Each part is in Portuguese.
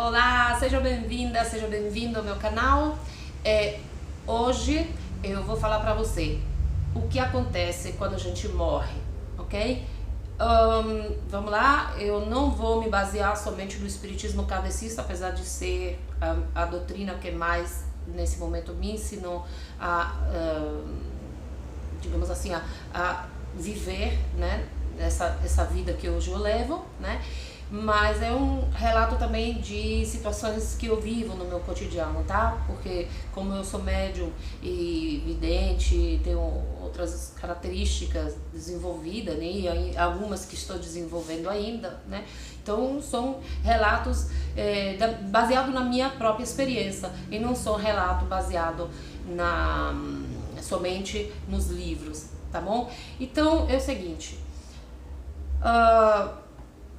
Olá, seja bem-vinda, seja bem-vindo ao meu canal. Hoje eu vou falar pra você o que acontece quando a gente morre, ok? Vamos lá, eu não vou me basear somente no espiritismo kardecista, apesar de ser a doutrina que mais nesse momento me ensinou a, digamos assim, a viver, né, essa vida que hoje eu levo, né? Mas é um relato também de situações que eu vivo no meu cotidiano, tá? Porque como eu sou médium e vidente, tenho outras características desenvolvidas, né? E algumas que estou desenvolvendo ainda, né? Então são relatos baseados na minha própria experiência e não são relatos baseados somente nos livros, tá bom? Então é o seguinte,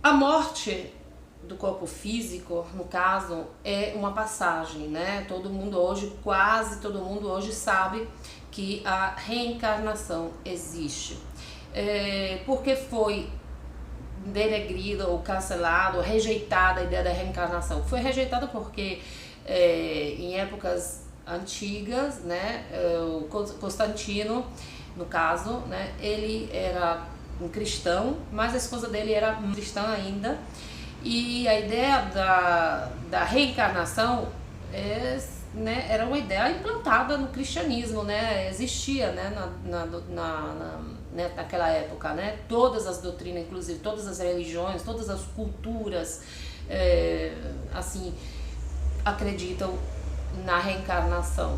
a morte do corpo físico, no caso, é uma passagem, né? Todo mundo hoje, quase todo mundo hoje sabe que a reencarnação existe. Porque foi denegrida ou cancelada ou rejeitada a ideia da reencarnação? Foi rejeitada porque em épocas antigas, né, o Constantino, no caso, né, ele era um cristão, mas a esposa dele era cristã ainda, e a ideia da reencarnação né, era uma ideia implantada no cristianismo, né, existia, né, naquela época, né, todas as doutrinas, inclusive todas as religiões, todas as culturas, assim, acreditam na reencarnação.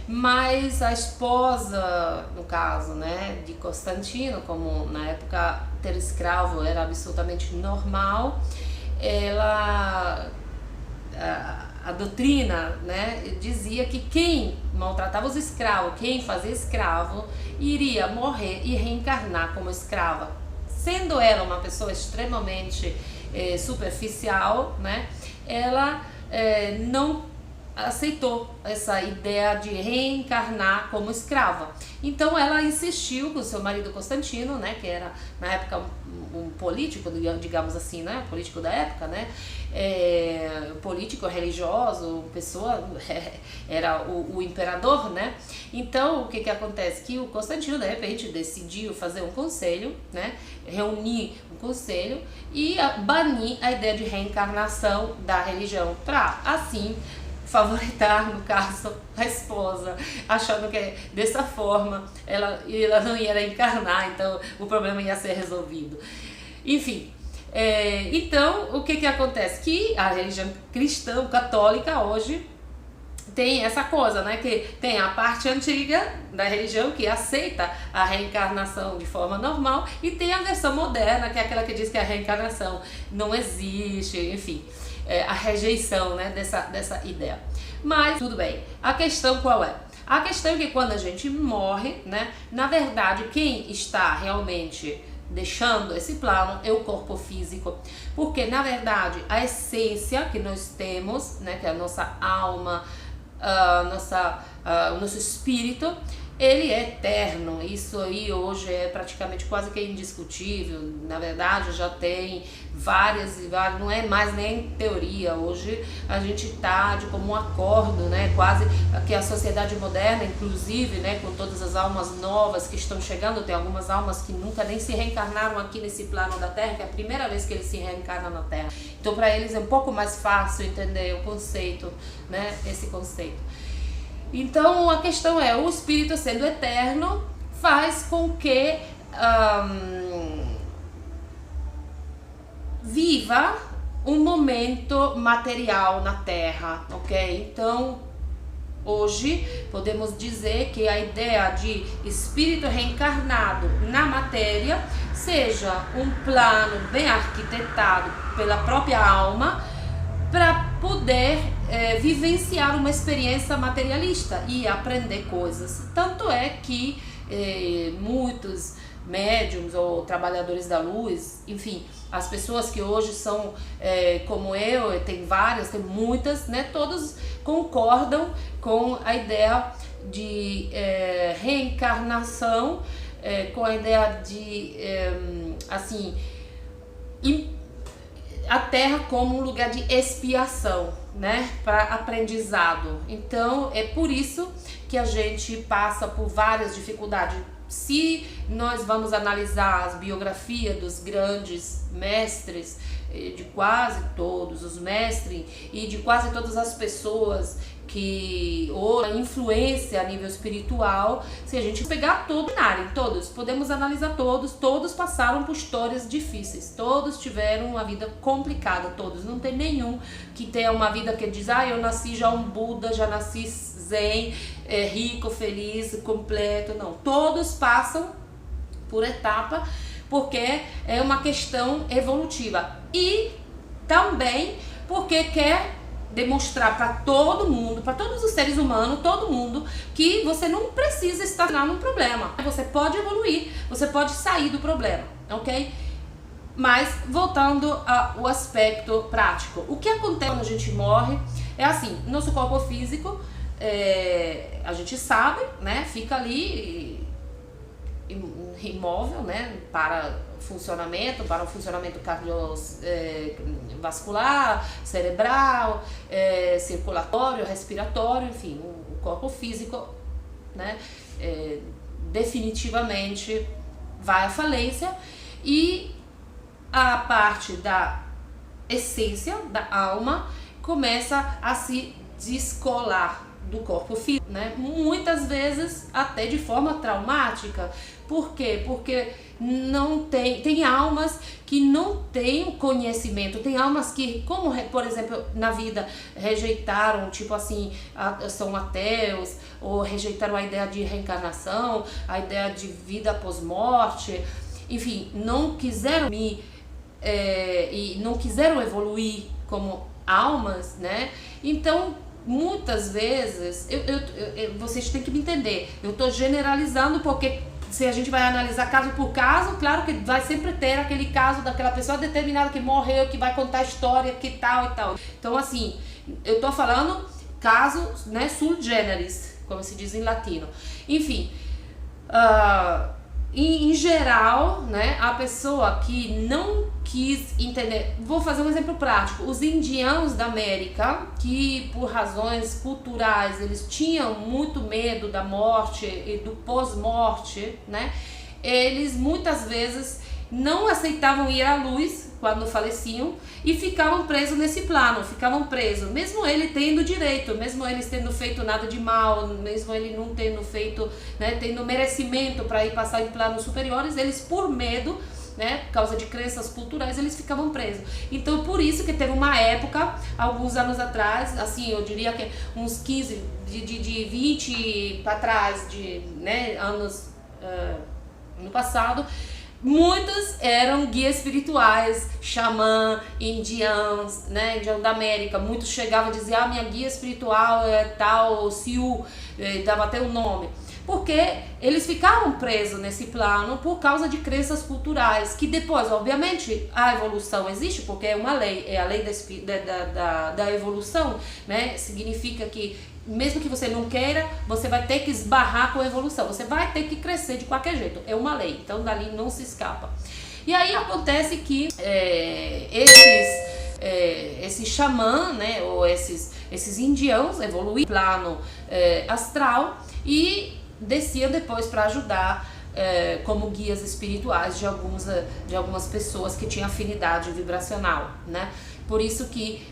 Mas a esposa, no caso, né, de Constantino, como na época ter escravo era absolutamente normal, a doutrina, né, dizia que quem maltratava os escravos, quem fazia escravo, iria morrer e reencarnar como escrava. Sendo ela uma pessoa extremamente superficial, né, ela não aceitou essa ideia de reencarnar como escrava. Então ela insistiu com seu marido Constantino, né, que era na época um político, digamos assim, né, político da época, né, político religioso, pessoa, era o imperador, né. Então o que acontece? Que o Constantino de repente decidiu fazer um conselho, né, reunir um conselho e banir a ideia de reencarnação da religião, para assim favoritar, no caso, a esposa, achando que dessa forma ela não ia reencarnar, então o problema ia ser resolvido. Enfim, então o que acontece? Que a religião cristã, católica, hoje tem essa coisa, né, que tem a parte antiga da religião que aceita a reencarnação de forma normal, e tem a versão moderna, que é aquela que diz que a reencarnação não existe, enfim, a rejeição, né, dessa ideia. Mas tudo bem, a questão qual é? A questão é que quando a gente morre, né, na verdade quem está realmente deixando esse plano é o corpo físico, porque na verdade a essência que nós temos, né, que é a nossa alma, o nosso espírito, ele é eterno. Isso aí hoje é praticamente quase que indiscutível. Na verdade já tem várias e várias, não é mais nem teoria. Hoje a gente tá de comum acordo, né, quase que a sociedade moderna, inclusive, né, com todas as almas novas que estão chegando, tem algumas almas que nunca nem se reencarnaram aqui nesse plano da Terra, que é a primeira vez que eles se reencarnam na Terra. Então para eles é um pouco mais fácil entender o conceito, né, esse conceito. Então a questão é, o espírito sendo eterno faz com que viva um momento material na Terra, ok? Então hoje podemos dizer que a ideia de espírito reencarnado na matéria seja um plano bem arquitetado pela própria alma para poder vivenciar uma experiência materialista e aprender coisas. Tanto é que muitos médiums ou trabalhadores da luz, enfim, as pessoas que hoje são como eu, tem várias, tem muitas, né, todos concordam com a ideia de reencarnação, com a ideia de assim a Terra como um lugar de expiação, né, para aprendizado. Então é por isso que a gente passa por várias dificuldades. Se nós vamos analisar as biografias dos grandes mestres, de quase todos os mestres e de quase todas as pessoas que ou influência a nível espiritual, se a gente pegar todos, podemos analisar todos passaram por histórias difíceis, todos tiveram uma vida complicada, todos, não tem nenhum que tenha uma vida que diz, eu nasci já um Buda, já nasci zen, rico, feliz, completo, não, todos passam por etapa, porque é uma questão evolutiva e também porque quer demonstrar para todo mundo, para todos os seres humanos, todo mundo, que você não precisa estar num problema. Você pode evoluir, você pode sair do problema, ok? Mas, voltando ao aspecto prático, o que acontece quando a gente morre é assim, nosso corpo físico, a gente sabe, né, fica ali imóvel, né, para o funcionamento cardiovascular, cerebral, circulatório, respiratório, enfim, o corpo físico, né, definitivamente vai à falência e a parte da essência, da alma, começa a se descolar do corpo físico, né? Muitas vezes até de forma traumática. Por quê? Porque não tem almas que não têm conhecimento, tem almas que, como por exemplo na vida rejeitaram, tipo assim, são ateus, ou rejeitaram a ideia de reencarnação, a ideia de vida após morte, enfim, não quiseram e não quiseram evoluir como almas, né? Então muitas vezes, vocês têm que me entender, eu estou generalizando porque se a gente vai analisar caso por caso, claro que vai sempre ter aquele caso daquela pessoa determinada que morreu, que vai contar a história, que tal e tal. Então assim, eu estou falando casos, né, sui generis, como se diz em latino. Enfim, em geral, né, a pessoa que não quis entender, vou fazer um exemplo prático, os indianos da América, que por razões culturais eles tinham muito medo da morte e do pós-morte, né, eles muitas vezes não aceitavam ir à luz quando faleciam e ficavam presos nesse plano, mesmo ele tendo direito, mesmo eles tendo feito nada de mal, mesmo ele não tendo feito, né, tendo merecimento para ir passar em planos superiores, eles por medo, né, por causa de crenças culturais, eles ficavam presos. Então por isso que teve uma época, alguns anos atrás, assim, eu diria que uns 15, de 20 para trás, né, anos no passado, muitos eram guias espirituais, xamã, indianos, né, indiano da América. Muitos chegavam a dizer, minha guia espiritual é tal, Siu, dava até o nome. Porque eles ficavam presos nesse plano por causa de crenças culturais, que depois, obviamente, a evolução existe, porque é uma lei, é a lei da evolução, né, significa que mesmo que você não queira, você vai ter que esbarrar com a evolução, você vai ter que crescer de qualquer jeito, é uma lei, então dali não se escapa. E aí acontece que esses xamã, né, ou esses indianos evoluíram no plano astral e desciam depois para ajudar como guias espirituais de algumas pessoas que tinham afinidade vibracional, né? Por isso que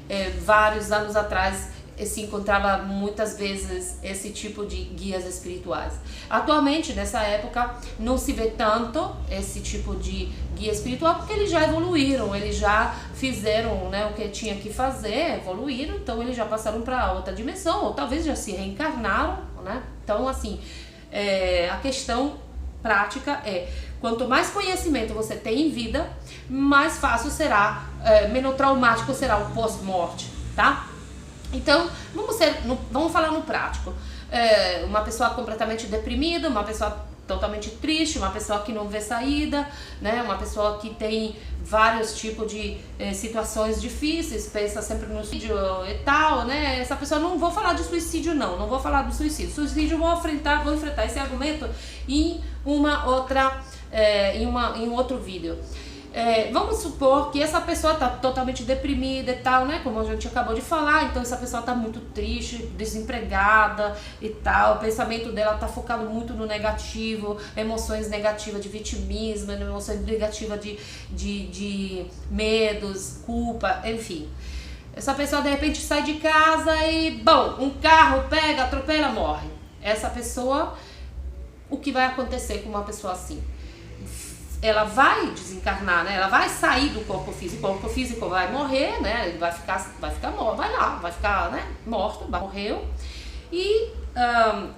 vários anos atrás se encontrava muitas vezes esse tipo de guias espirituais. Atualmente, nessa época, não se vê tanto esse tipo de guia espiritual, porque eles já evoluíram, eles já fizeram, né, o que tinha que fazer, evoluíram, então eles já passaram para outra dimensão, ou talvez já se reencarnaram, né? Então, assim, a questão prática é, quanto mais conhecimento você tem em vida, mais fácil será, menos traumático será o pós-morte, tá? Então, vamos falar no prático. Uma pessoa completamente deprimida, uma pessoa totalmente triste, uma pessoa que não vê saída, né? Uma pessoa que tem vários tipos de situações difíceis, pensa sempre no suicídio e tal, né? Essa pessoa, não vou falar de suicídio não vou falar do suicídio. Suicídio vou enfrentar esse argumento em uma outra, em um outro vídeo. Vamos supor que essa pessoa está totalmente deprimida e tal, né? Como a gente acabou de falar, então essa pessoa está muito triste, desempregada e tal, o pensamento dela está focado muito no negativo, emoções negativas de vitimismo, emoções negativas de medos, culpa, enfim. Essa pessoa de repente sai de casa e, bom, um carro pega, atropela, morre. Essa pessoa, o que vai acontecer com uma pessoa assim? Ela vai desencarnar, né? Ela vai sair do corpo físico, o corpo físico vai morrer, né? Ele vai ficar morto, vai ficar, né? Morto, morreu. E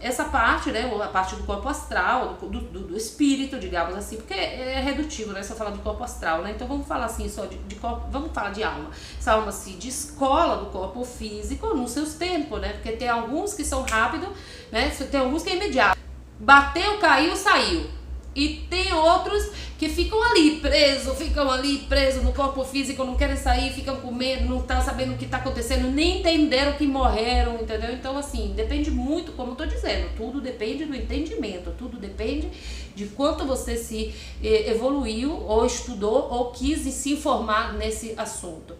essa parte, né? A parte do corpo astral, do espírito, digamos assim, porque é redutivo, né? Se eu falar do corpo astral, né? Então vamos falar assim só de corpo, vamos falar de alma. Essa alma se descola do corpo físico nos seus tempos, né? Porque tem alguns que são rápidos, né? Tem alguns que é imediato. Bateu, caiu, saiu. E tem outros que ficam ali presos no corpo físico, não querem sair, ficam com medo, não estão sabendo o que está acontecendo, nem entenderam que morreram, entendeu? Então, assim, depende muito, como eu tô dizendo, tudo depende do entendimento, tudo depende de quanto você se evoluiu, ou estudou, ou quis se informar nesse assunto.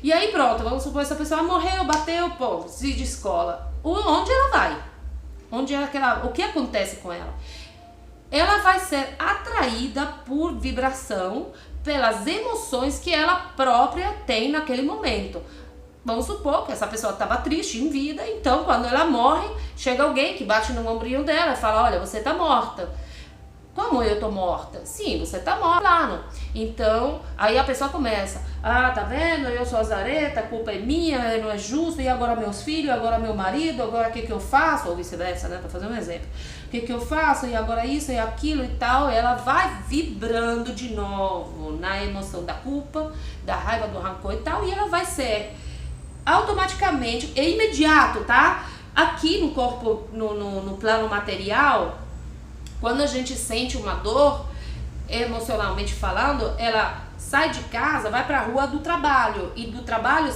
E aí, pronto, vamos supor que essa pessoa morreu, bateu, pô, se descola. Onde ela vai? O que acontece com ela? Ela vai ser atraída por vibração, pelas emoções que ela própria tem naquele momento. Vamos supor que essa pessoa estava triste em vida, então quando ela morre, chega alguém que bate no ombrinho dela e fala, olha, você está morta. Como eu tô morta? Sim, você tá morta, claro. Então, aí a pessoa começa, tá vendo? Eu sou azareta, a culpa é minha, não é justo, e agora meus filhos, agora meu marido, agora o que eu faço? Ou vice-versa, né? Tô fazendo um exemplo. O que eu faço? E agora isso e aquilo e tal. Ela vai vibrando de novo na emoção da culpa, da raiva, do rancor e tal, e ela vai ser automaticamente, é imediato, tá? Aqui no corpo, no plano material, quando a gente sente uma dor, emocionalmente falando, ela sai de casa, vai para a rua do trabalho, e do trabalho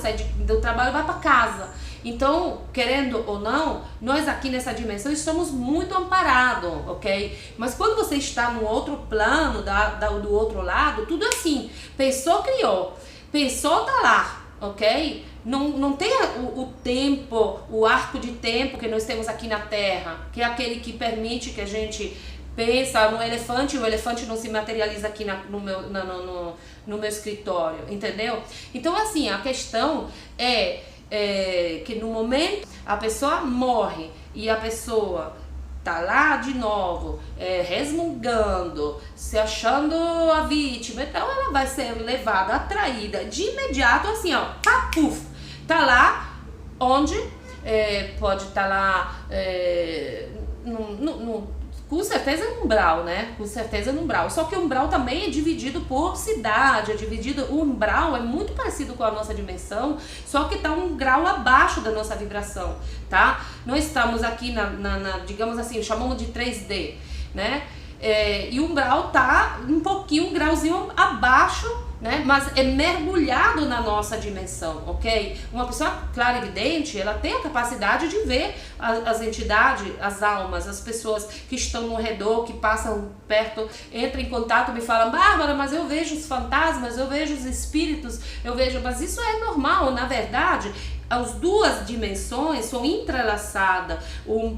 vai para casa. Então, querendo ou não, nós aqui nessa dimensão estamos muito amparados, ok? Mas quando você está no outro plano, do outro lado, tudo assim, pensou, criou, pensou, tá lá, ok? Não tem o tempo, o arco de tempo que nós temos aqui na Terra, que é aquele que permite que a gente pensa no elefante, o elefante não se materializa aqui no meu escritório, entendeu? Então, assim, a questão é que no momento a pessoa morre e a pessoa tá lá de novo, resmungando, se achando a vítima, então ela vai ser levada, atraída de imediato, assim, ó, puf, tá lá onde pode estar lá com certeza é um umbral, né? Com certeza é um umbral. Só que o umbral também é dividido por cidade, o umbral é muito parecido com a nossa dimensão, só que tá um grau abaixo da nossa vibração, tá? Nós estamos aqui digamos assim, chamamos de 3D, né? E o umbral tá um grauzinho abaixo, né? Mas é mergulhado na nossa dimensão, ok? Uma pessoa clarividente, ela tem a capacidade de ver as entidades, as almas, as pessoas que estão no redor, que passam perto, entra em contato, me fala, Bárbara, mas eu vejo os fantasmas, eu vejo os espíritos, mas isso é normal, na verdade. As duas dimensões são entrelaçadas.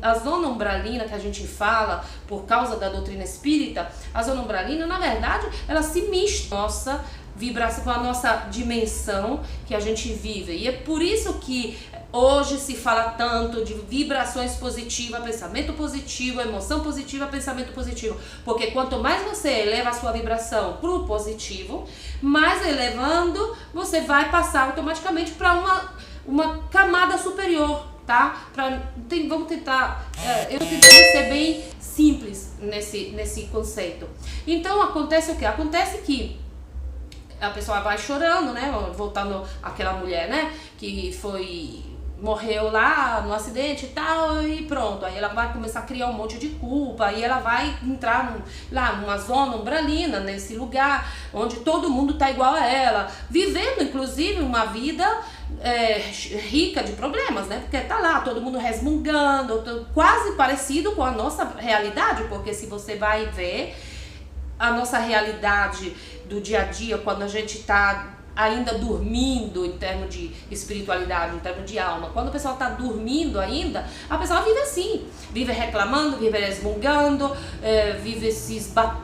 A zona umbralina que a gente fala, por causa da doutrina espírita, a zona umbralina, na verdade, ela se mistura com a nossa vibração, com a nossa dimensão que a gente vive. E é por isso que hoje se fala tanto de vibrações positivas, pensamento positivo, emoção positiva, pensamento positivo. Porque quanto mais você eleva a sua vibração para o positivo, mais elevando, você vai passar automaticamente para uma camada superior, tá? Vamos tentar, eu tô tentando ser bem simples nesse conceito. Então acontece o quê? Acontece que a pessoa vai chorando, né? Voltando àquela mulher, né? Que morreu lá no acidente e tal, e pronto. Aí ela vai começar a criar um monte de culpa, aí ela vai entrar lá numa zona umbralina, nesse lugar onde todo mundo tá igual a ela, vivendo inclusive uma vida rica de problemas, né? Porque tá lá todo mundo resmungando, quase parecido com a nossa realidade, porque se você vai ver, a nossa realidade do dia a dia, quando a gente está ainda dormindo em termos de espiritualidade, em termos de alma. Quando a pessoa está dormindo ainda, a pessoa vive assim, vive reclamando, vive resmungando, vive se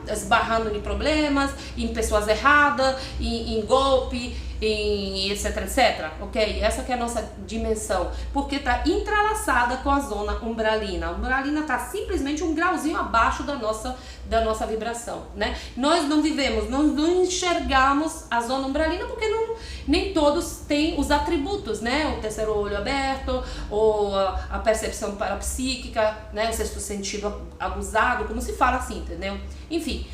esbarrando em problemas, em pessoas erradas, em golpe, em etc, etc, ok? Essa que é a nossa dimensão, porque está entrelaçada com a zona umbralina. A umbralina está simplesmente um grauzinho abaixo da nossa vibração, né? Nós não vivemos, nós não enxergamos a zona umbralina porque nem todos têm os atributos, né? O terceiro olho aberto, ou a percepção parapsíquica, né? O sexto sentido aguzado, como se fala assim, entendeu? Enfim.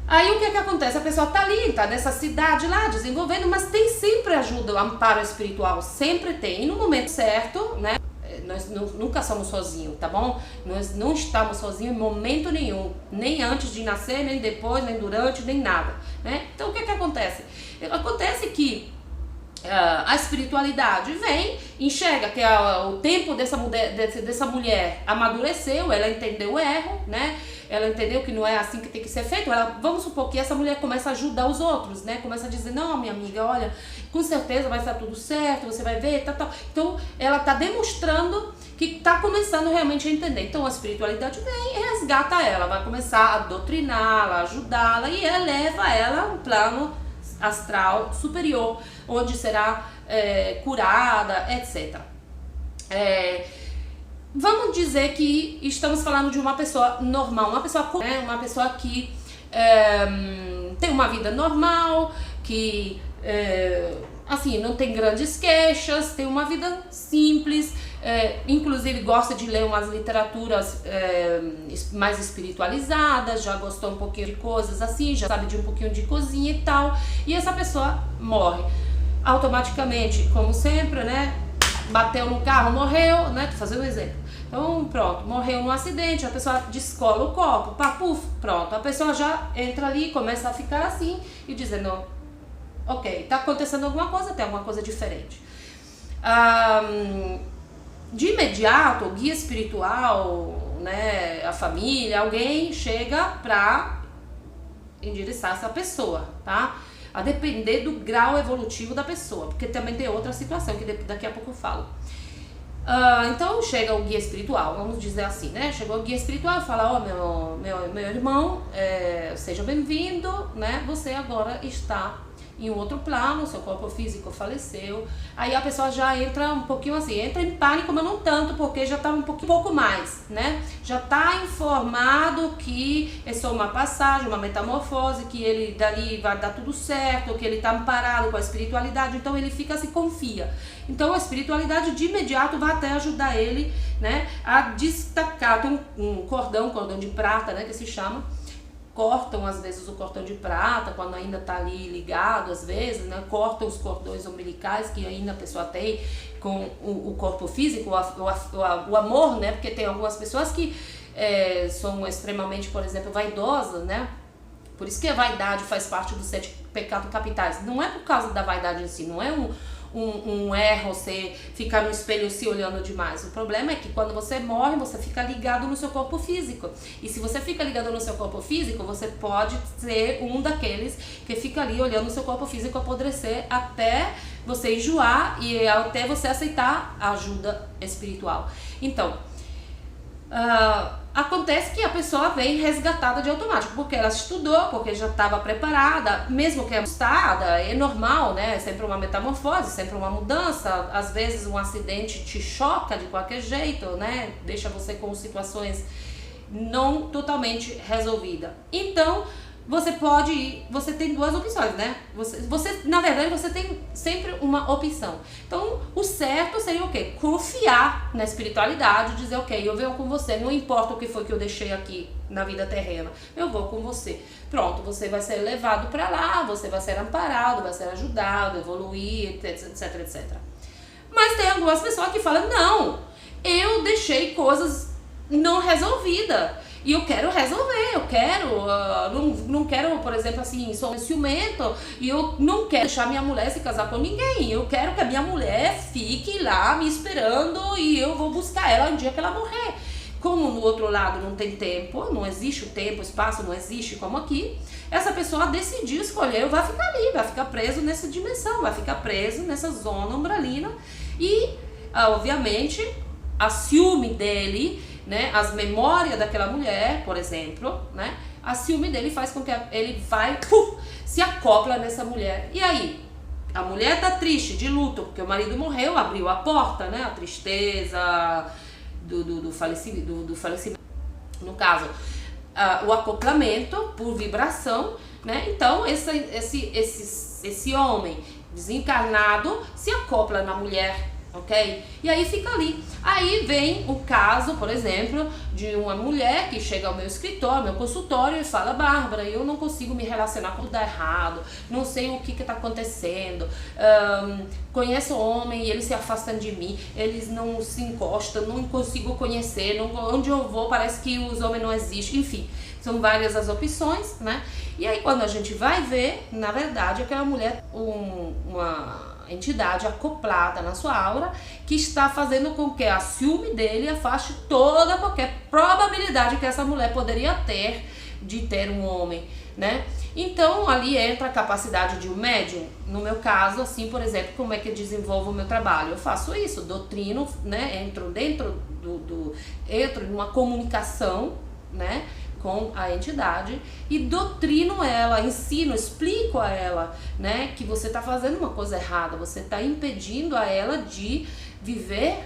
Aí o que acontece? A pessoa tá ali, tá nessa cidade lá, desenvolvendo, mas tem sempre ajuda, o amparo espiritual, sempre tem. E no momento certo, né? Nós nunca somos sozinhos, tá bom? Nós não estamos sozinhos em momento nenhum, nem antes de nascer, nem depois, nem durante, nem nada, né? Então o que acontece? Acontece que a espiritualidade vem, enxerga que o tempo dessa mulher amadureceu, ela entendeu o erro, né? Ela entendeu que não é assim que tem que ser feito. Vamos supor que essa mulher começa a ajudar os outros, né? Começa a dizer, não, minha amiga, olha, com certeza vai estar tudo certo, você vai ver, tal. Então, ela está demonstrando que está começando realmente a entender. Então, a espiritualidade vem e resgata ela, vai começar a doutriná-la, ajudá-la e eleva ela a um plano astral superior, onde será curada, etc. Vamos dizer que estamos falando de uma pessoa normal, uma pessoa que tem uma vida normal, que assim, não tem grandes queixas, tem uma vida simples, inclusive gosta de ler umas literaturas mais espiritualizadas, já gostou um pouquinho de coisas assim, já sabe de um pouquinho de cozinha e tal, e essa pessoa morre. Automaticamente, como sempre, né? Bateu no carro, morreu, né? Tô fazendo um exemplo. Então, pronto, morreu num acidente, a pessoa descola o corpo, pá, puf, pronto. A pessoa já entra ali, começa a ficar assim e dizendo, ok, tá acontecendo alguma coisa, tem alguma coisa diferente. De imediato, o guia espiritual, né, a família, alguém chega pra endereçar essa pessoa, tá? A depender do grau evolutivo da pessoa, porque também tem outra situação que daqui a pouco eu falo. Então chega o guia espiritual, vamos dizer assim, né? Chegou o guia espiritual e fala, ó, meu irmão, seja bem-vindo, né? Você agora está em um outro plano, seu corpo físico faleceu. Aí a pessoa já entra um pouquinho assim, entra em pânico, mas não tanto, porque já está um pouco mais, né? Já está informado que é só uma passagem, uma metamorfose, que ele dali vai dar tudo certo, que ele está amparado com a espiritualidade, então ele fica se confia. Então a espiritualidade de imediato vai até ajudar ele, né, a destacar. Tem um cordão de prata, né, que se chama. Cortam às vezes o cordão de prata quando ainda está ali ligado, às vezes, né? Cortam os cordões umbilicais que ainda a pessoa tem com o corpo físico, o amor, né? Porque tem algumas pessoas que são extremamente, por exemplo, vaidosas, né? Por isso que a vaidade faz parte dos 7 pecados capitais. Não é por causa da vaidade em si, não é um erro você ficar no espelho se olhando demais. O problema é que quando você morre, você fica ligado no seu corpo físico. E se você fica ligado no seu corpo físico, você pode ser um daqueles que fica ali olhando o seu corpo físico apodrecer até você enjoar e até você aceitar a ajuda espiritual. Então, acontece que a pessoa vem resgatada de automático, porque ela estudou, porque já estava preparada, mesmo que assustada, é normal, né? É sempre uma metamorfose, sempre uma mudança. Às vezes um acidente te choca de qualquer jeito, né? Deixa você com situações não totalmente resolvidas. Então, você tem duas opções, né? Na verdade, você tem sempre uma opção. Então, o certo seria o quê? Confiar na espiritualidade, dizer, ok, eu venho com você, não importa o que foi que eu deixei aqui na vida terrena, eu vou com você. Pronto, você vai ser levado para lá, você vai ser amparado, vai ser ajudado, evoluir, etc, etc. Mas tem algumas pessoas que falam, não, eu deixei coisas não resolvidas. E eu quero resolver, não quero, por exemplo, assim, sou ciumento e eu não quero deixar minha mulher se casar com ninguém. Eu quero que a minha mulher fique lá me esperando e eu vou buscar ela um dia que ela morrer. como no outro lado não tem tempo, não existe o tempo, o espaço não existe como aqui, essa pessoa decidiu escolher, vai ficar ali, vai ficar preso nessa dimensão, vai ficar preso nessa zona umbralina e, obviamente, a ciúme dele, né, as memórias daquela mulher, por exemplo, né, a ciúme dele faz com que ele vai, se acopla nessa mulher. E aí, a mulher tá triste, de luto, porque o marido morreu, abriu a porta, né, a tristeza do falecimento, no caso, o acoplamento por vibração, né, então esse homem desencarnado se acopla na mulher, ok? E aí fica ali. Aí vem o caso, por exemplo, de uma mulher que chega ao meu escritório, ao meu consultório e fala: Bárbara, eu não consigo me relacionar com tudo errado, não sei o que está acontecendo, conheço o homem e eles se afastam de mim, eles não se encostam, não consigo conhecer, onde eu vou parece que os homens não existem, enfim, são várias as opções, né? E aí quando a gente vai ver, na verdade, aquela mulher, uma entidade acoplada na sua aura que está fazendo com que a ciúme dele afaste toda qualquer probabilidade que essa mulher poderia ter de ter um homem, né? Então ali entra a capacidade de um médium. No meu caso, assim, por exemplo, como é que eu desenvolvo o meu trabalho? Eu faço isso, doutrino, né? Entro numa comunicação, né, com a entidade e doutrino ela, ensino, explico a ela, né, que você está fazendo uma coisa errada, você está impedindo a ela de viver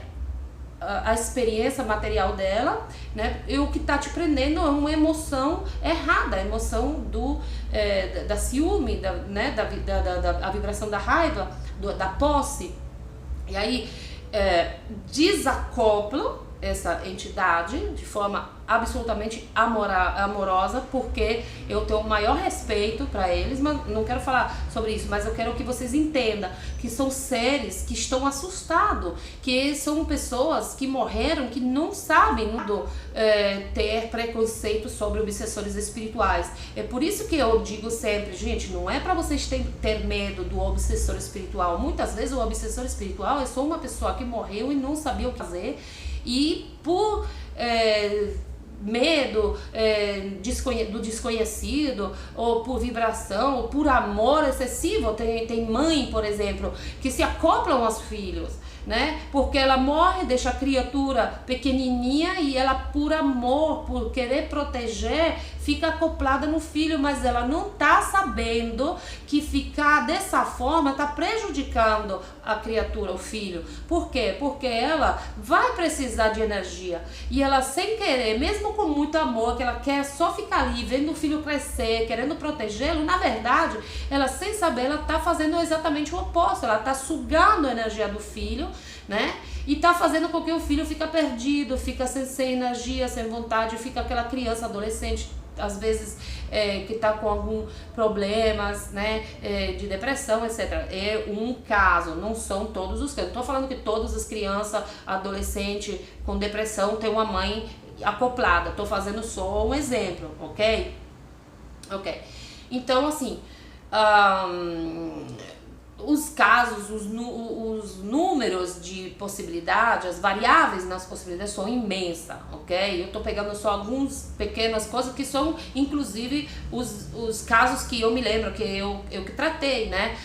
a experiência material dela, né, e o que está te prendendo é uma emoção errada, a emoção da ciúme, da vibração da raiva, da posse. E aí desacoplo essa entidade de forma absolutamente amorosa, porque eu tenho o maior respeito para eles, mas não quero falar sobre isso, mas eu quero que vocês entendam que são seres que estão assustados, que são pessoas que morreram, que não sabem ter preconceito sobre obsessores espirituais. É por isso que eu digo sempre, gente, não é para vocês ter medo do obsessor espiritual. Muitas vezes o obsessor espiritual é só uma pessoa que morreu e não sabia o que fazer, e por medo do desconhecido, ou por vibração, ou por amor excessivo. Tem mãe, por exemplo, que se acoplam aos filhos, né? Porque ela morre, deixa a criatura pequenininha e ela, por amor, por querer proteger, fica acoplada no filho, mas ela não tá sabendo que ficar dessa forma tá prejudicando a criatura, o filho. Por quê? Porque ela vai precisar de energia e ela, sem querer, mesmo com muito amor, que ela quer só ficar ali vendo o filho crescer, querendo protegê-lo, na verdade, ela, sem saber, ela tá fazendo exatamente o oposto. Ela tá sugando a energia do filho, né? E tá fazendo com que o filho fica perdido, fica sem energia, sem vontade, fica aquela criança, adolescente, às vezes que tá com algum problemas, né, de depressão, etc. É um caso, não são todos os casos. Não tô falando que todas as crianças, adolescentes com depressão têm uma mãe acoplada. Tô fazendo só um exemplo, ok? Ok. Então, assim, os casos, os números de possibilidades, as variáveis nas possibilidades são imensas, ok? Eu tô pegando só algumas pequenas coisas que são, inclusive, os casos que eu me lembro, que eu que tratei, né?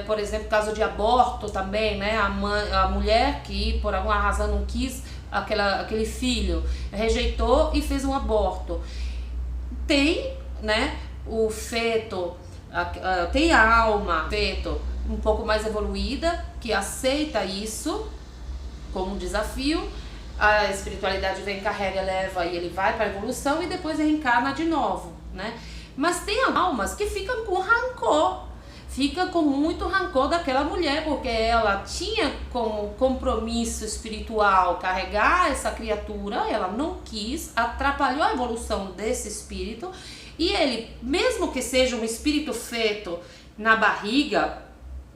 Por exemplo, caso de aborto também, né? A mulher que, por alguma razão, não quis aquele filho, rejeitou e fez um aborto. Tem, né, o feto, tem a alma, feto, um pouco mais evoluída, que aceita isso como um desafio. A espiritualidade vem, carrega, leva e ele vai para a evolução e depois reencarna de novo, né? Mas tem almas que ficam com rancor, fica com muito rancor daquela mulher, porque ela tinha como compromisso espiritual carregar essa criatura, ela não quis, atrapalhou a evolução desse espírito, e ele, mesmo que seja um espírito feto na barriga,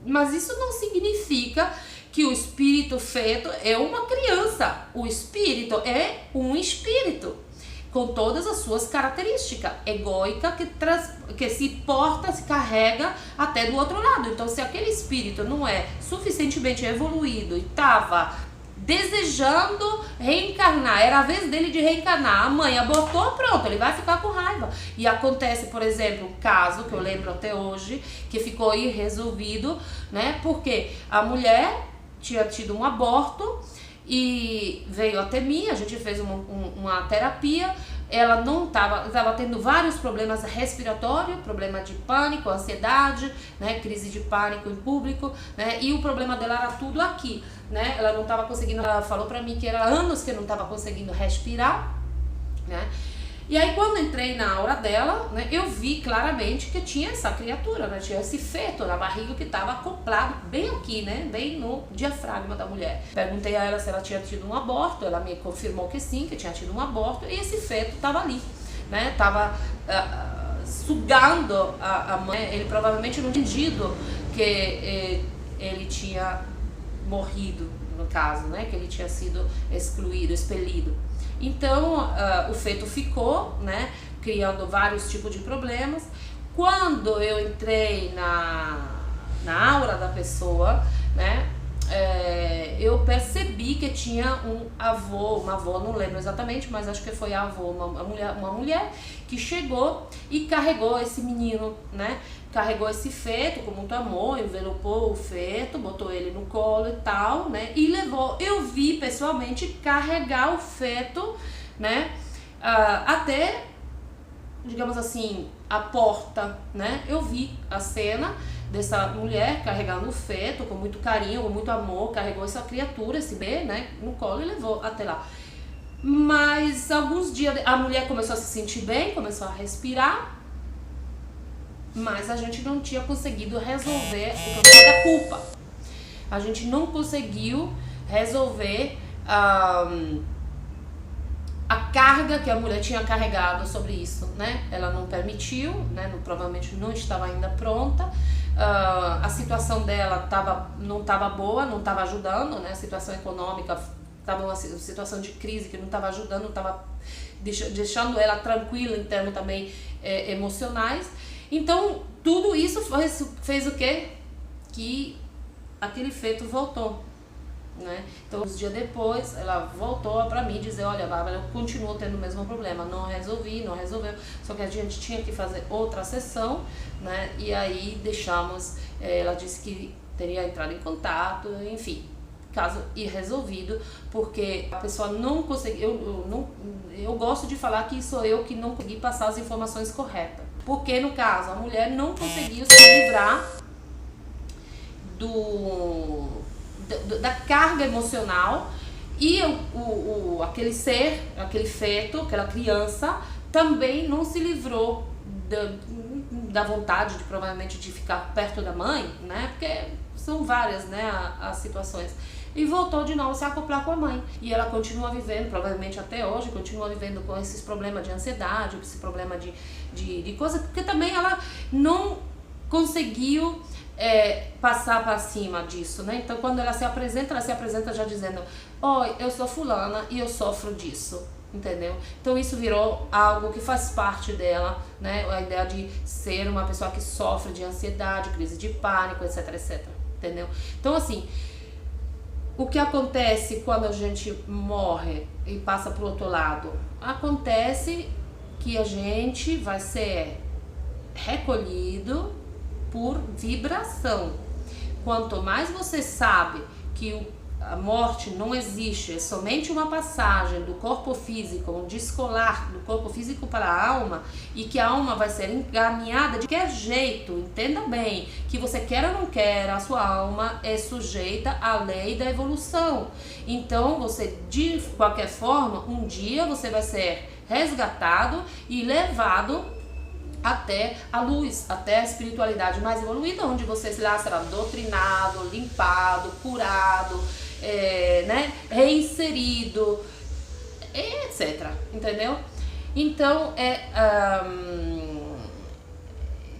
mas isso não significa que o espírito feto é uma criança. O espírito é um espírito com todas as suas características egóica, que se porta, se carrega até do outro lado. Então, se aquele espírito não é suficientemente evoluído e estava desejando reencarnar, era a vez dele de reencarnar. A mãe abortou, pronto, ele vai ficar com raiva. E acontece, por exemplo, um caso que eu lembro até hoje, que ficou irresolvido, né? Porque a mulher tinha tido um aborto e veio até mim, a gente fez uma terapia. Ela não estava tendo vários problemas respiratórios, problema de pânico, ansiedade, né, crise de pânico em público, né, e o problema dela era tudo aqui, né, ela não estava conseguindo, ela falou pra mim que era anos que não estava conseguindo respirar, né. E aí quando entrei na aura dela, né, eu vi claramente que tinha essa criatura, né, tinha esse feto na barriga que estava acoplado bem aqui, né, bem no diafragma da mulher. Perguntei a ela se ela tinha tido um aborto, ela me confirmou que sim, que tinha tido um aborto, e esse feto estava ali, né, estava sugando a mãe. Ele provavelmente não tinha entendido que ele tinha morrido, no caso, né, que ele tinha sido excluído, expelido. Então o feto ficou, né, criando vários tipos de problemas. Quando eu entrei na aura da pessoa, né, eu percebi que tinha uma avó, não lembro exatamente, mas acho que foi a avó, uma mulher que chegou e carregou esse menino, né, carregou esse feto com muito amor, envelopou o feto, botou ele no colo e tal, né, e levou. Eu vi pessoalmente carregar o feto, né, até, digamos assim, a porta, né. Eu vi a cena dessa mulher carregando o feto com muito carinho, com muito amor, carregou essa criatura, esse bebê, né, no colo e levou até lá. Mas alguns dias a mulher começou a se sentir bem, começou a respirar, mas a gente não tinha conseguido resolver o problema da culpa. A gente não conseguiu resolver a carga que a mulher tinha carregado sobre isso, né? Ela não permitiu, né? Provavelmente não estava ainda pronta. A situação dela não estava boa, não estava ajudando, né? A situação econômica estava uma situação de crise que não estava ajudando, não estava deixando ela tranquila em termos também emocionais. Então, tudo isso fez o quê? Que aquele feto voltou, né? Então, uns dias depois, ela voltou pra mim dizer, olha, Bárbara, eu continuo tendo o mesmo problema, não resolveu, só que a gente tinha que fazer outra sessão, né? E aí deixamos, ela disse que teria entrado em contato, enfim, caso irresolvido, porque a pessoa não conseguiu, eu gosto de falar que sou eu que não consegui passar as informações corretas. Porque, no caso, a mulher não conseguiu se livrar da carga emocional e aquele ser, aquele feto, aquela criança, também não se livrou da vontade de, provavelmente, de ficar perto da mãe, né? Porque são várias, né, as situações. E voltou de novo a se acoplar com a mãe. E ela continua vivendo, provavelmente até hoje, continua vivendo com esses problemas de ansiedade, esse problema de coisa, porque também ela não conseguiu passar para cima disso, né? Então, quando ela se apresenta já dizendo, oi, eu sou fulana e eu sofro disso, entendeu? Então, isso virou algo que faz parte dela, né? A ideia de ser uma pessoa que sofre de ansiedade, crise de pânico, etc, etc, entendeu? Então, assim, o que acontece quando a gente morre e passa pro outro lado? Acontece que a gente vai ser recolhido por vibração. Quanto mais você sabe que a morte não existe, é somente uma passagem do corpo físico, um descolar do corpo físico para a alma, e que a alma vai ser encaminhada de qualquer jeito, entenda bem, que você quer ou não quer, a sua alma é sujeita à lei da evolução. Então, você, de qualquer forma, um dia você vai ser resgatado e levado até a luz, até a espiritualidade mais evoluída, onde você lá será doutrinado, limpado, curado, né, reinserido, etc, entendeu? Então,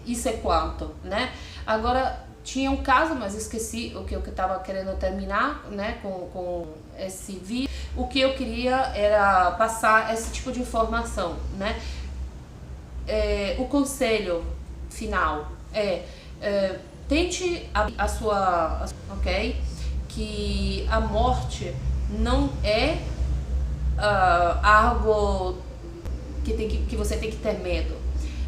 isso é quanto, né? Agora, tinha um caso, mas esqueci o que eu estava querendo terminar, né, com esse vídeo. O que eu queria era passar esse tipo de informação, né? O conselho final tente a sua, ok? Que a morte não é algo que você tem que ter medo.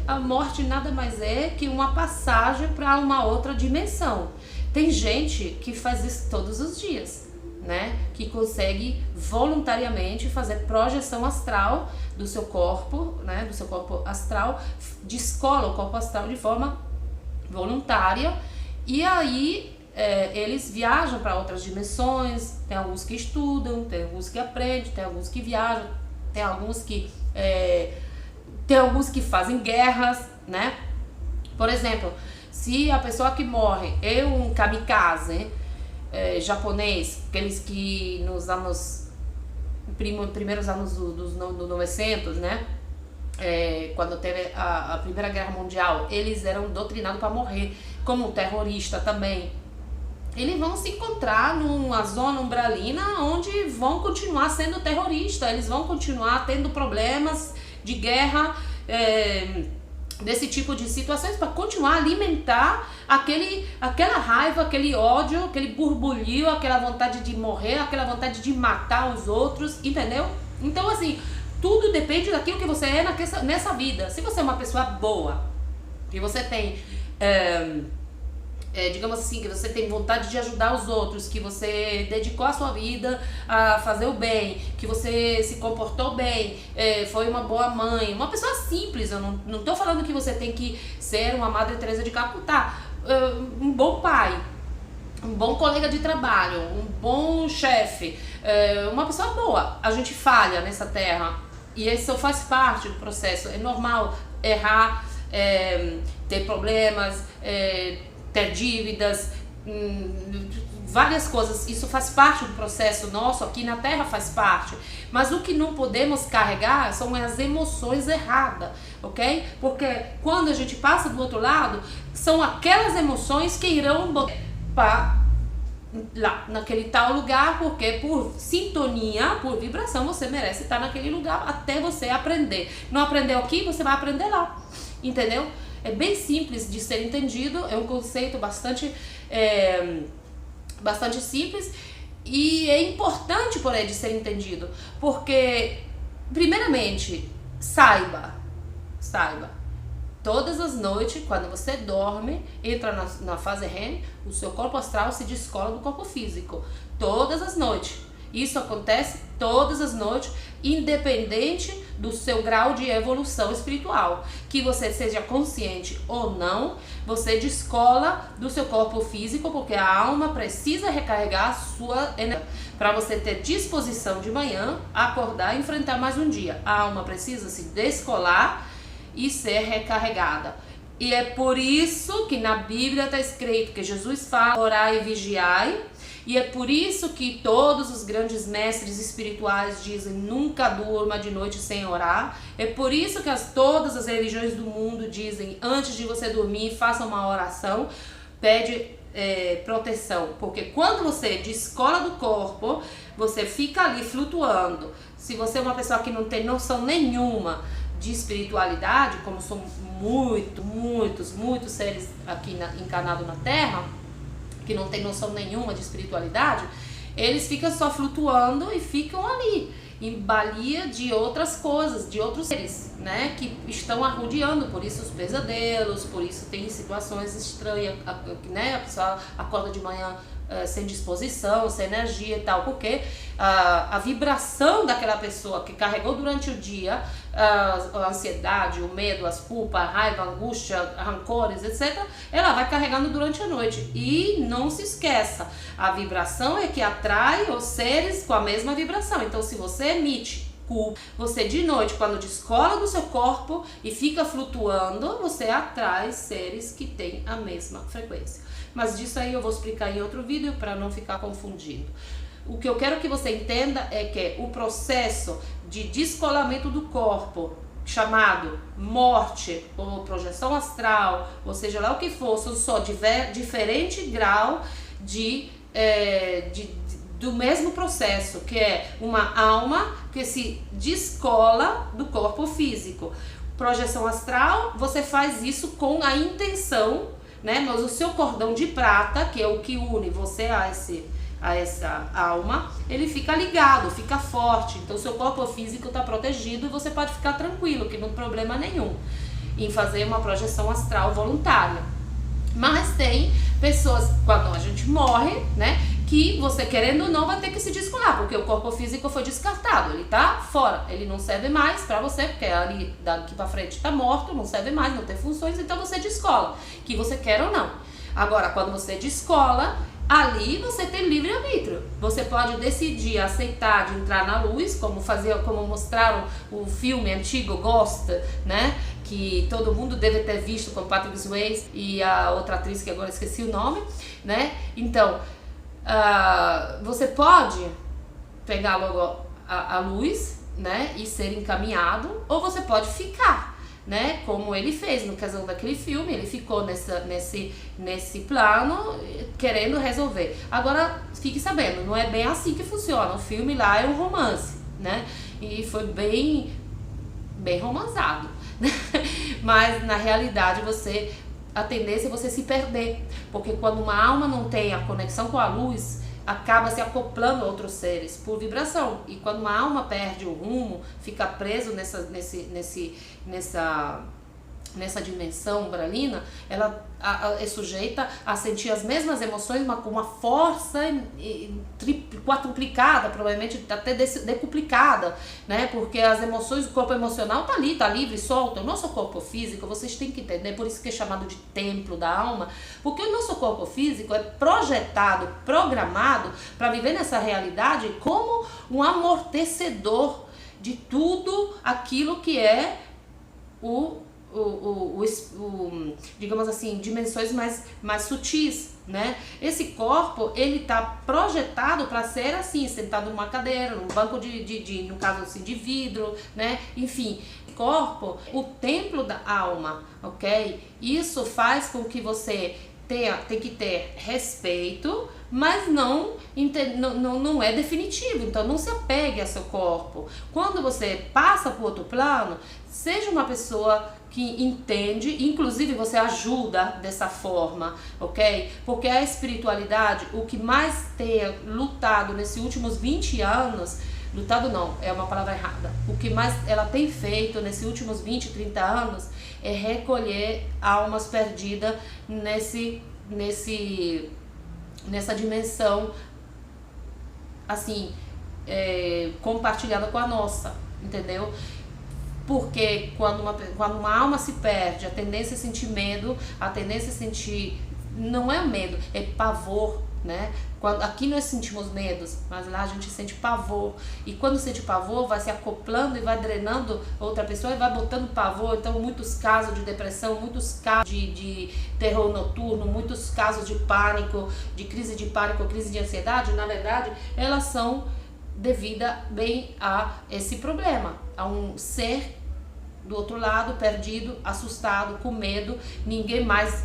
A morte nada mais é que uma passagem para uma outra dimensão. Tem gente que faz isso todos os dias, né? Que consegue voluntariamente fazer projeção astral do seu corpo, né? Do seu corpo astral, descola o corpo astral de forma voluntária, e aí eles viajam para outras dimensões. Tem alguns que estudam, tem alguns que aprendem, tem alguns que viajam, tem alguns que fazem guerras, né? Por exemplo, se a pessoa que morre é um kamikaze japonês, aqueles que nos anos primeiros anos do 900, né? Quando teve a Primeira Guerra Mundial, eles eram doutrinados para morrer, como um terrorista também. Eles vão se encontrar numa zona umbralina onde vão continuar sendo terroristas, eles vão continuar tendo problemas de guerra, desse tipo de situações, para continuar a alimentar aquela raiva, aquele ódio, aquele burbulho, aquela vontade de morrer, aquela vontade de matar os outros, entendeu? Então, assim, tudo depende daquilo que você é nessa vida. Se você é uma pessoa boa, que você tem, digamos assim, que você tem vontade de ajudar os outros, que você dedicou a sua vida a fazer o bem, que você se comportou bem, foi uma boa mãe, uma pessoa simples. Eu não tô falando que você tem que ser uma Madre Teresa de Calcutá, um bom pai, um bom colega de trabalho, um bom chefe, uma pessoa boa. A gente falha nessa terra e isso faz parte do processo. É normal errar, ter problemas, ter dívidas, várias coisas. Isso faz parte do processo nosso aqui na Terra, faz parte. Mas o que não podemos carregar são as emoções erradas, ok? Porque quando a gente passa do outro lado, são aquelas emoções que irão botar lá naquele tal lugar, porque por sintonia, por vibração, você merece estar naquele lugar até você aprender. Não aprendeu aqui, você vai aprender lá, entendeu? É bem simples de ser entendido, é um conceito bastante simples, e é importante, porém, de ser entendido, porque, primeiramente, saiba, todas as noites, quando você dorme, entra na fase REM, o seu corpo astral se descola do corpo físico, todas as noites. Isso acontece todas as noites, independente do seu grau de evolução espiritual. Que você seja consciente ou não, você descola do seu corpo físico, porque a alma precisa recarregar a sua energia para você ter disposição de manhã, acordar e enfrentar mais um dia. A alma precisa se descolar e ser recarregada. E é por isso que na Bíblia está escrito que Jesus fala: orai e vigiai. E é por isso que todos os grandes mestres espirituais dizem: nunca durma de noite sem orar. É por isso que todas as religiões do mundo dizem: antes de você dormir, faça uma oração, pede proteção. Porque quando você descola do corpo, você fica ali flutuando. Se você é uma pessoa que não tem noção nenhuma de espiritualidade, como são muitos seres aqui encarnados na Terra, que não tem noção nenhuma de espiritualidade, eles ficam só flutuando e ficam ali, em balia de outras coisas, de outros seres, né, que estão arrodeando. Por isso os pesadelos, por isso tem situações estranhas, né, a pessoa acorda de manhã sem disposição, sem energia e tal, porque a vibração daquela pessoa que carregou durante o dia a ansiedade, o medo, as culpas, a raiva, a angústia, rancores, etc., ela vai carregando durante a noite. E não se esqueça, a vibração é que atrai os seres com a mesma vibração. Então, se você emite culpa, você de noite, quando descola do seu corpo e fica flutuando, você atrai seres que têm a mesma frequência. Mas disso aí eu vou explicar em outro vídeo para não ficar confundindo. O que eu quero que você entenda é que o processo de descolamento do corpo, chamado morte ou projeção astral, ou seja lá o que for, são só diferente grau do mesmo processo, que é uma alma que se descola do corpo físico. Projeção astral, você faz isso com a intenção, né? Mas o seu cordão de prata, que é o que une você a a essa alma, ele fica ligado, fica forte. Então seu corpo físico está protegido e você pode ficar tranquilo, que não tem problema nenhum em fazer uma projeção astral voluntária. Mas tem pessoas, quando a gente morre, né, que você querendo ou não vai ter que se descolar, porque o corpo físico foi descartado, ele tá fora, ele não serve mais pra você, porque ali daqui pra frente tá morto, não serve mais, não tem funções, então você descola, que você quer ou não. Agora, quando você descola, ali você tem livre-arbítrio. Você pode decidir aceitar de entrar na luz, como mostraram o filme antigo Ghost, né? Que todo mundo deve ter visto com Patrick Swayze e a outra atriz que agora esqueci o nome, né? Então, você pode pegar logo a luz, né? E ser encaminhado, ou você pode ficar, né, como ele fez no caso daquele filme, ele ficou nesse plano querendo resolver. Agora, fique sabendo, não é bem assim que funciona, o filme lá é um romance, né, e foi bem romançado, né? Mas na realidade a tendência é você se perder, porque quando uma alma não tem a conexão com a luz, acaba se acoplando a outros seres por vibração, e quando uma alma perde o rumo, fica preso nessa dimensão umbralina, ela é sujeita a sentir as mesmas emoções, mas com uma força quadruplicada, provavelmente até decuplicada, né? Porque as emoções, o corpo emocional tá ali, tá livre, solto. O nosso corpo físico, vocês têm que entender, por isso que é chamado de templo da alma, porque o nosso corpo físico é projetado, programado para viver nessa realidade como um amortecedor de tudo aquilo que é digamos assim, dimensões mais sutis, né? Esse corpo, ele tá projetado para ser assim, sentado numa cadeira, num banco no caso assim, de vidro, né? Enfim, corpo, o templo da alma, ok? Isso faz com que você tem que ter respeito, mas não é definitivo, então não se apegue a seu corpo. Quando você passa para o outro plano, seja uma pessoa que entende, inclusive você ajuda dessa forma, ok? Porque a espiritualidade, o que mais tem lutado nesses últimos 20 anos, lutado não, é uma palavra errada, o que mais ela tem feito nesses últimos 20, 30 anos é recolher almas perdidas nessa dimensão assim, compartilhada com a nossa, entendeu? Porque quando uma alma se perde, a tendência é sentir medo, a tendência é sentir, não é medo, é pavor, né? Aqui nós sentimos medos, mas lá a gente sente pavor, e quando sente pavor vai se acoplando e vai drenando outra pessoa e vai botando pavor. Então muitos casos de depressão, muitos casos de terror noturno, muitos casos de pânico, de crise de pânico, crise de ansiedade, na verdade elas são devidas bem a esse problema, a um ser do outro lado, perdido, assustado, com medo, ninguém mais,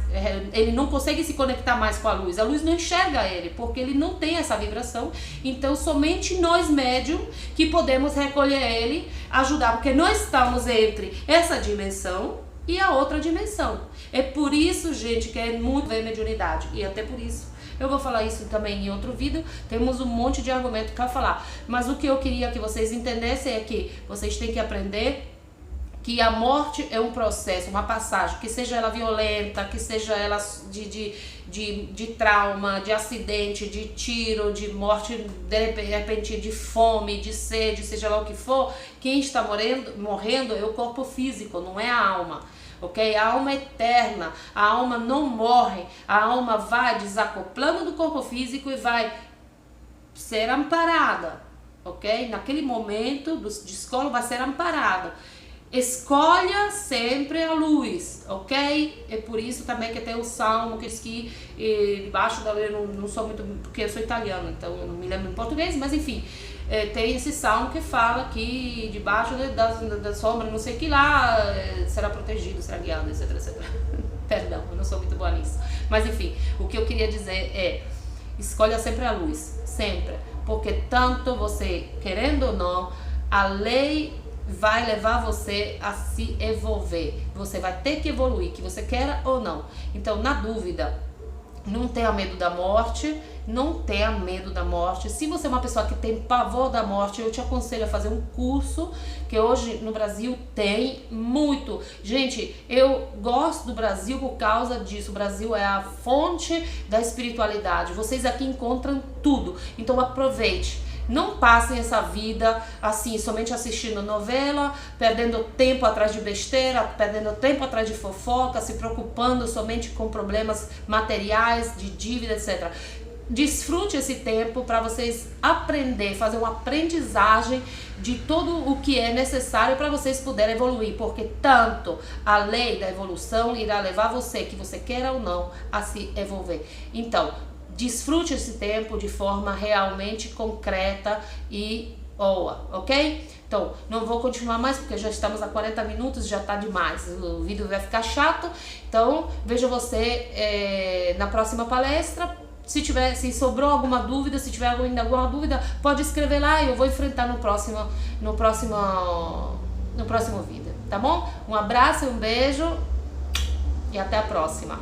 ele não consegue se conectar mais com a luz não enxerga ele, porque ele não tem essa vibração. Então somente nós médium que podemos recolher ele, ajudar, porque nós estamos entre essa dimensão e a outra dimensão. É por isso, gente, que é muito ver mediunidade, e até por isso eu vou falar isso também em outro vídeo, temos um monte de argumento para falar, mas o que eu queria que vocês entendessem é que vocês têm que aprender que a morte é um processo, uma passagem, que seja ela violenta, que seja ela de trauma, de acidente, de tiro, de morte de repente, de fome, de sede, seja lá o que for, quem está morrendo é o corpo físico, não é a alma. Ok? A alma é eterna, a alma não morre, a alma vai desacoplando do corpo físico e vai ser amparada, ok? Naquele momento do descolo vai ser amparada. Escolha sempre a luz, ok? É por isso também que tem o salmo que diz que debaixo da lei, eu não sou muito, porque eu sou italiana, então eu não me lembro em português, mas enfim, tem esse salmo que fala que debaixo da sombra, não sei o que lá, será protegido, será guiado, etc, etc. Perdão, eu não sou muito boa nisso. Mas enfim, o que eu queria dizer é, escolha sempre a luz, sempre, porque tanto você, querendo ou não, a lei vai levar você a se evolver. Você vai ter que evoluir, que você queira ou não. Então, na dúvida, Não tenha medo da morte, não tenha medo da morte. Se você é uma pessoa que tem pavor da morte, eu te aconselho a fazer um curso, que hoje no Brasil tem muito. Gente, eu gosto do Brasil por causa disso. O Brasil é a fonte da espiritualidade. Vocês aqui encontram tudo. Então aproveite. Não passem essa vida assim, somente assistindo novela, perdendo tempo atrás de besteira, perdendo tempo atrás de fofoca, se preocupando somente com problemas materiais, de dívida, etc. Desfrute esse tempo para vocês aprender, fazer uma aprendizagem de tudo o que é necessário para vocês poderem evoluir, porque tanto a lei da evolução irá levar você, que você queira ou não, a se evolver. Então, desfrute esse tempo de forma realmente concreta e boa, ok? Então, não vou continuar mais porque já estamos a 40 minutos, já tá demais, o vídeo vai ficar chato. Então, vejo você na próxima palestra. Se sobrou alguma dúvida, se tiver ainda alguma dúvida, pode escrever lá e eu vou enfrentar no próximo vídeo, tá bom? Um abraço, um beijo e até a próxima.